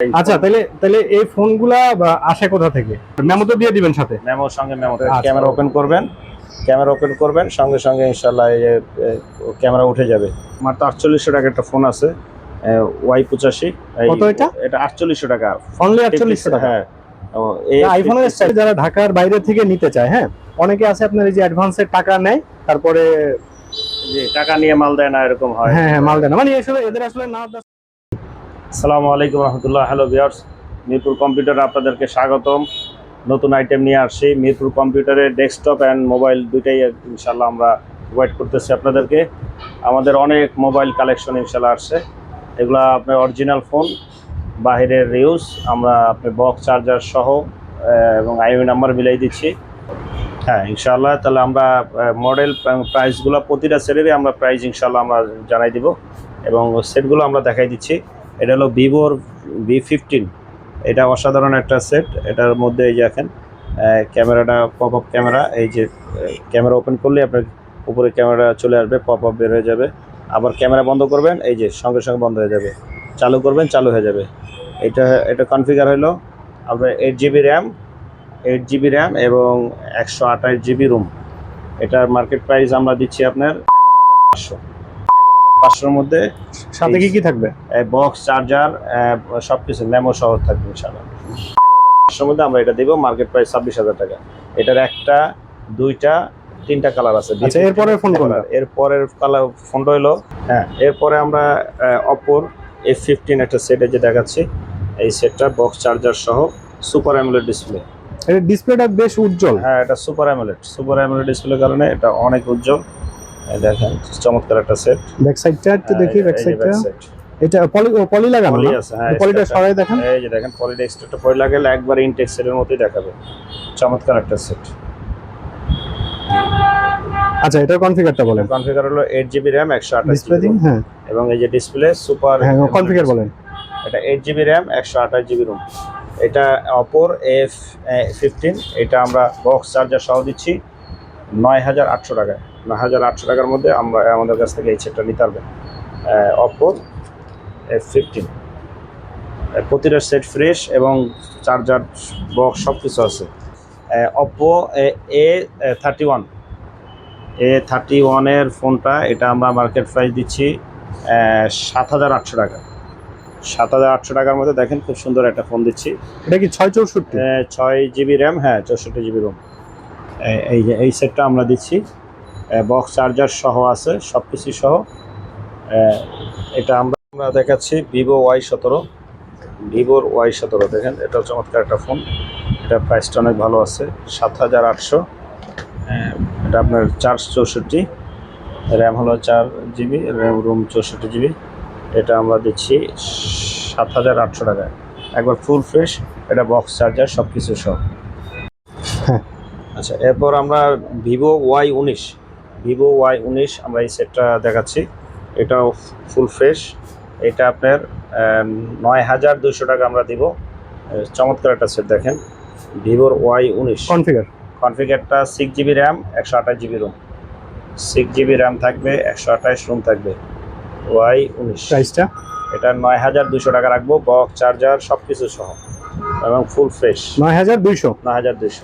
আচ্ছা, তাহলে তাহলে এই ফোনগুলা আসে কোথা থেকে? মেমো তো দিয়ে দিবেন সাথে। মেমোর সঙ্গে মেমোতে আচ্ছা, ক্যামেরা ওপেন করবেন, ক্যামেরা ওপেন করবেন সঙ্গে সঙ্গে ইনশাল্লাহ এই যে ক্যামেরা উঠে যাবে। আমার তো 4800 টাকা একটা ফোন আছে, Y85। কত এটা? এটা 4800 টাকা। অনলি 4800 টাকা? হ্যাঁ। এই আইফোনের স্টাইল যারা ঢাকার বাইরে থেকে নিতে চায়, হ্যাঁ, অনেকে আছে আপনার এই যে অ্যাডভান্সের টাকা নেয়, তারপরে যে টাকা নিয়ে মাল দেয় না, এরকম হয়। হ্যাঁ হ্যাঁ, মাল দেয় না, মানে আসলে এদের আসলে না। আসসালামু আলাইকুম রহমতুল্লাহ। হ্যালো ভিউয়ার্স, মিরপুর কম্পিউটারে আপনাদেরকে স্বাগতম। নতুন আইটেম নিয়ে আসছি। মিরপুর কম্পিউটারে ডেস্কটপ অ্যান্ড মোবাইল দুইটাই ইনশাল্লাহ আমরা প্রোভাইড করতেছি আপনাদেরকে। আমাদের অনেক মোবাইল কালেকশন ইনশাল্লাহ আসছে। এগুলা আপনার অরিজিনাল ফোন, বাহিরের ইউজ, আমরা আপনার বক্স চার্জার সহ এবং আইএমই নাম্বার মিলাই দিচ্ছি। হ্যাঁ ইনশাল্লাহ। তাহলে আমরা মডেল প্রাইসগুলো প্রতিটা সেটেরই আমরা প্রাইস ইনশাল্লাহ আমরা জানাই দিব এবং সেটগুলো আমরা দেখাই দিচ্ছি। এটা হলো ভিভোর V15। এটা অসাধারণ একটা সেট। এটার মধ্যে এই যে দেখেন ক্যামেরাটা পপ আপ ক্যামেরা। এই যে ক্যামেরা ওপেন করলে আপনার উপরে ক্যামেরা চলে আসবে, পপ আপ বের হয়ে যাবে। আবার ক্যামেরা বন্ধ করবেন, এই যে সঙ্গে সঙ্গে বন্ধ হয়ে যাবে। চালু করবেন, চালু হয়ে যাবে। এটা কনফিগার হলো আপনার 8 GB র্যাম এবং 128 GB রুম। এটার মার্কেট প্রাইস আমরা দিচ্ছি আপনার 11,500 মধ্যে। সাথে কি কি থাকবে? বক্স চার্জার সবকিছু মেমো সহ থাকবে ইনশাআল্লাহ। 11,500 মধ্যে আমরা এটা দেবো। মার্কেট প্রাইস 26,000 টাকা। এটার একটা, দুইটা, তিনটা কালার আছে। আচ্ছা, এরপরের ফোন কোনটা? এরপরের কালার ফোনটা হলো, হ্যাঁ, এরপরে আমরা অপোর F15 একটা সেট যে দেখাচ্ছি। এই সেটটা বক্স চার্জার সহ, সুপার অ্যামোলেড ডিসপ্লে। এর ডিসপ্লেটা বেশ উজ্জ্বল। হ্যাঁ, এটা সুপার অ্যামোলেড ডিসপ্লের কারণে এটা অনেক উজ্জ্বল। দেখেন চমৎকার একটা সেট। ব্যাক সাইডটা একটু দেখি, ব্যাক সাইডটা। এটা পলি লাগানো, পলি না? আছে, হ্যাঁ। পলিটা সরাই দেখেন। এই যে দেখেন পলিটা এক্সট্রা পলি লাগালে একবার ইনটেক সেটের মতোই দেখাবে। চমৎকার একটা সেট। আচ্ছা, এটার কনফিগারটা বলেন। কনফিগার হলো 8 GB র্যাম, 128 ডিসপ্লে দিন, হ্যাঁ। এবং এই যে ডিসপ্লে সুপার। হ্যাঁ, কনফিগার বলেন। এটা 8 GB র্যাম, 128 GB রুম। এটা অপোর F15। এটা আমরা বক্স চার্জার সহ দিচ্ছি 9,800 টাকায়। 9,800 টাকার মধ্যে আমরা আমাদের কাছ থেকে এই সেটটা নিতে পারবেন। অপোর F15 প্রতিটা সেট ফ্রেশ এবং চার্জার বক্স সব কিছু আছে। অপো A31 এর ফোনটা, এটা আমরা মার্কেট প্রাইস দিচ্ছি 7,800 টাকা। 7,800 টাকার মধ্যে দেখেন খুব সুন্দর একটা ফোন দিচ্ছি। এটা কি 664? 6 GB র্যাম, হ্যাঁ, 64 GB রুম। এই যে এই সেটটা আমরা দিচ্ছি, বক্স চার্জার সহ আছে, সব কিছু সহ। এটা আমরা দেখাচ্ছি ভিভোর Y17। দেখেন এটা চমৎকার একটা ফোন। এটা প্রাইসটা অনেক ভালো আছে, 7,800। এটা আপনার 464, র্যাম হলো 4 GB, র্যাম রুম 64 GB। এটা আমরা দিচ্ছি 7,800 টাকায়, একবার ফুল ফ্রেশ। এটা বক্স চার্জার সব কিছু সহ। হ্যাঁ। আচ্ছা, এরপর আমরা ভিভো Y19 আমরা এই সেটটা দেখাচ্ছি। এটাও ফুল ফ্রেশ। এটা আপনার 9,200 টাকা আমরা দিব। চমৎকার একটা সেট দেখেন, ভিভোর Y19। কনফিগারটা 6 GB RAM, 128 GB room. 6 GB RAM থাকবে, 128 রুম থাকবে। Y19 প্রাইসটা এটা 9,200 টাকা রাখবো, বক্স চার্জার সব কিছু সহ এবং ফুল ফ্রেশ। 9,200।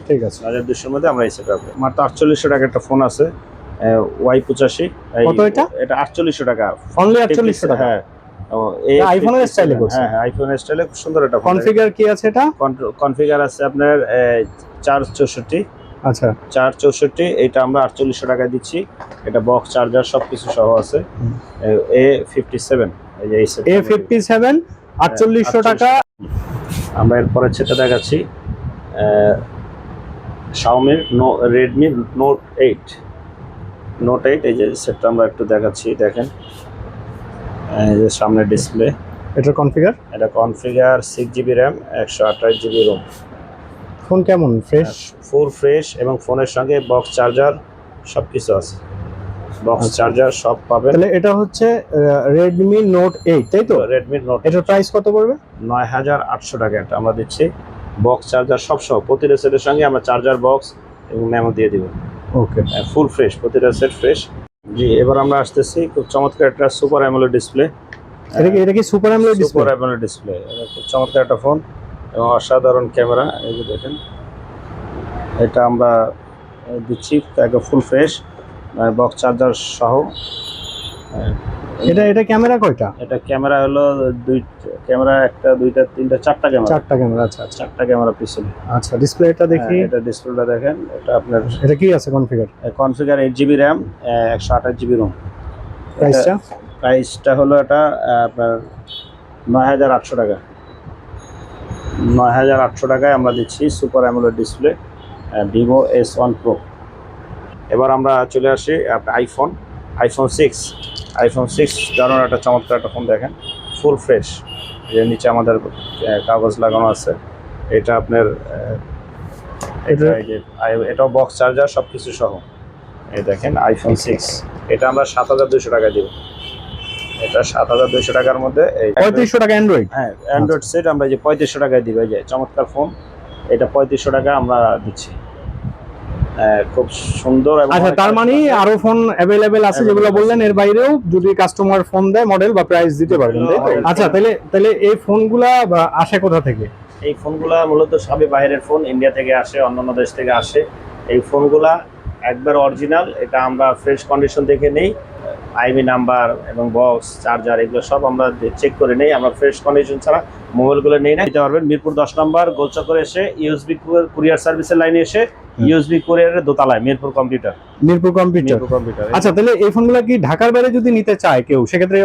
ঠিক আছে, 9,200 মধ্যে আমরা এই সেট রাখবো। আমার তো 4800 টাকা একটা ফোন আছে, Y85। কত এটা? এটা 4800 টাকা। অনলি 4800 টাকা? হ্যাঁ। আইফোনের স্টাইলে করছে। হ্যাঁ, আইফোনের স্টাইলে খুব সুন্দর একটা ফোন। কনফিগার কি আছে এটা? কনফিগার আছে আপনার 464। আচ্ছা, 464। এটা আমরা 4800 টাকা দিচ্ছি। এটা বক্স চার্জার সব কিছু সহ আছে। A57, এই যে এই সেট A57 4800 টাকা। আমরা এরপরে সেটা দেখাচ্ছি Xiaomi Redmi Note 8। এই যে সেটটা আমরা একটু দেখাচ্ছি। দেখেন এই যে সামনে ডিসপ্লে। এটার কনফিগার? এটা configure 6 GB RAM, 128 GB room. Phone কেমন? ফ্রেশ? ফুল ফ্রেশ এবং ফোনের সঙ্গে বক্স চার্জার সব কিছু আছে। বক্স চার্জার সব পাবেন। তাহলে এটা হচ্ছে Redmi Note 8, তাই তো? Redmi Note। এটার প্রাইস কত পড়বে? 9,800 টাকা এটা আমরা দিচ্ছি, বক্স চার্জার সব সহ। প্রতিটা সেটের সঙ্গে আমরা চার্জার বক্স এবং মেমো দিয়ে দিব। ওকে, ফুল ফ্রেশ, প্রতিটা সেট ফ্রেশ। জি, এবার আমরা আসতেছি খুব চমৎকার একটা সুপার অ্যামোলেড ডিসপ্লে। এটা কি super AMOLED display? Super AMOLED display. এটা খুব চমৎকার একটা ফোন এবং অসাধারণ ক্যামেরা। এই যে দেখেন, এটা আমরা দিচ্ছি একদম ফুল ফ্রেশ বক্স চার্জার সহ। এটা ক্যামেরা কয়টা? এটা ক্যামেরা হলো ক্যামেরা একটা, দুইটা, তিনটা, চারটা ক্যামেরা। চারটা ক্যামেরা, আচ্ছা আচ্ছা। চারটা ক্যামেরা পিছনে। আচ্ছা, ডিসপ্লেটা দেখি। এটা ডিসপ্লেটা দেখেন, এটা আপনার এটা কি আছে configure? 8GB RAM, 128GB ROM। প্রাইসটা হলো এটা আপনার ৯,৮০০ টাকা। ৯,৮০০ টাকায় আমরা দিচ্ছি super AMOLED display Vivo S1 Pro। এবার আমরা চলে আসি আপনার আইফোন 6 দারুণ একটা চমৎকার একটা ফোন দেখেন, ফুল ফ্রেশ। এর নিচে আমাদের কাগজ লাগানো আছে। এটা আপনার এটাও বক্স চার্জার সব কিছু সহ। এই দেখেন আইফোন 6, এটা আমরা ৭,২০০ টাকা দিব। এটা ৭,২০০ টাকার মধ্যে ৩৫০০ টাকা অ্যান্ড্রয়েড। হ্যাঁ, অ্যান্ড্রয়েড সেট আমরা যে ৩৫০০ টাকায় দিব। এই যে চমৎকার ফোন, এটা ৩৫০০ টাকা আমরা দিচ্ছি। খুব সুন্দর। আচ্ছা, তার মানে আরো ফোন অ্যাভেলেবেল আছে যেগুলো বললেন, এর বাইরেও যদি কাস্টমার ফোন দেয় মডেল বা প্রাইস দিতে পারবেন, তাই তো? আচ্ছা, তাহলে এই ফোনগুলা আসে কোথা থেকে? এই ফোনগুলা মূলত সবই বাইরের ফোন, ইন্ডিয়া থেকে আসে, অন্যান্য দেশ থেকে আসে। এই ফোনগুলা একবার অরিজিনাল, এটা আমরা ফ্রেশ কন্ডিশন দেখে নেই। আইবি নাম্বার এবং বক্স চার্জার এগুলো সব আমরা চেক করে নেই। আমরা ফ্রেশ কন্ডিশন ছাড়া মোবাইলগুলো নেই না। দিতে পারবেন মিরপুর 10 নম্বর গোলচক্করে এসে ইউএসবি কুরিয়ার সার্ভিসের লাইনে এসে ইউএসবি কুরিয়ারের দোতলায় মিরপুর কম্পিউটার। আচ্ছা, তাহলে এই ফোনগুলো কি ঢাকার বাইরে যদি নিতে চায় কেউ, সেক্ষেত্রে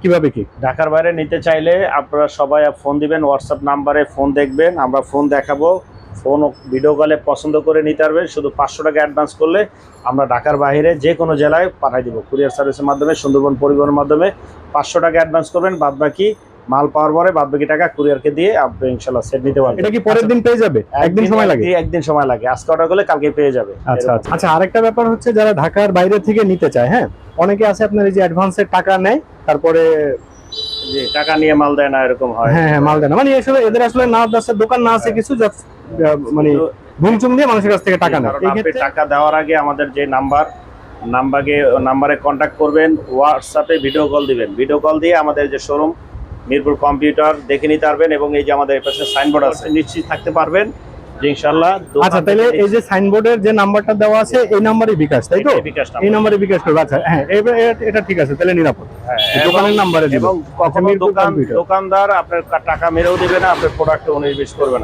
কিভাবে কি? ঢাকার বাইরে নিতে চাইলে আপনারা সবাই ফোন দিবেন, হোয়াটসঅ্যাপ নাম্বারে ফোন দেখবেন, আমরা ফোন দেখাবো। ফোন ভিডিও কলে পছন্দ করে নিতে পারবেন। শুধু ৫০০ টাকা অ্যাডভান্স করলে আমরা ঢাকার বাইরে যে কোনো জেলায় পাঠিয়ে দিব কুরিয়ার সার্ভিসের মাধ্যমে, সুন্দরবন পরিবহনের মাধ্যমে। ৫০০ টাকা অ্যাডভান্স করবেন, বাদবাকি মাল পাওয়ার পরে বাদবাকি টাকা কুরিয়ারকে দিয়ে আপনি ইনশাআল্লাহ সেট নিতে পারবেন। এটা কি পরের দিন পেয়ে যাবে? একদিন সময় লাগে? একদিন সময় লাগে। আজকে অর্ডার করলে কালকে পেয়ে যাবে। আচ্ছা আচ্ছা। আরেকটা ব্যাপার হচ্ছে, যারা ঢাকার বাইরে থেকে নিতে চায়, হ্যাঁ, অনেকে আছে আপনার এই যে অ্যাডভান্সের টাকা নেয়, তারপরে যে টাকা নিয়ে মাল দেয় না, এরকম হয়। হ্যাঁ, মাল দেয় না, মানে আসলে এদের আসলে না আছে, দোকান না আছে কিছু, মানে ঘুমচুম দিয়ে মানুষের কাছ থেকে টাকা নেয়। আপনি টাকা দেওয়ার আগে আমাদের যে নাম্বারে কন্ট্যাক্ট করবেন, হোয়াটসঅ্যাপে ভিডিও কল দিবেন। ভিডিও কল দিয়ে আমাদের যে শোরুম মিরপুর কম্পিউটার দেখে নিতে পারবেন এবং এই যে আমাদের পাশে সাইনবোর্ড আছে, নিশ্চিত থাকতে পারবেন যে ইনশাআল্লাহ। আচ্ছা, তাহলে এই যে সাইনবোর্ডের যে নাম্বারটা দেওয়া আছে, এই নাম্বারে বিকাশ, তাই তো? এই নাম্বারে বিকাশ করবে। আচ্ছা, হ্যাঁ, এটা ঠিক আছে, তাহলে নিরাপদ। দোকানের নাম্বারে দিবেন। এবং কখনো দোকানদার আপনার টাকা মেরেও দিবে না, আপনার প্রোডাক্টে 19-20 করবে না।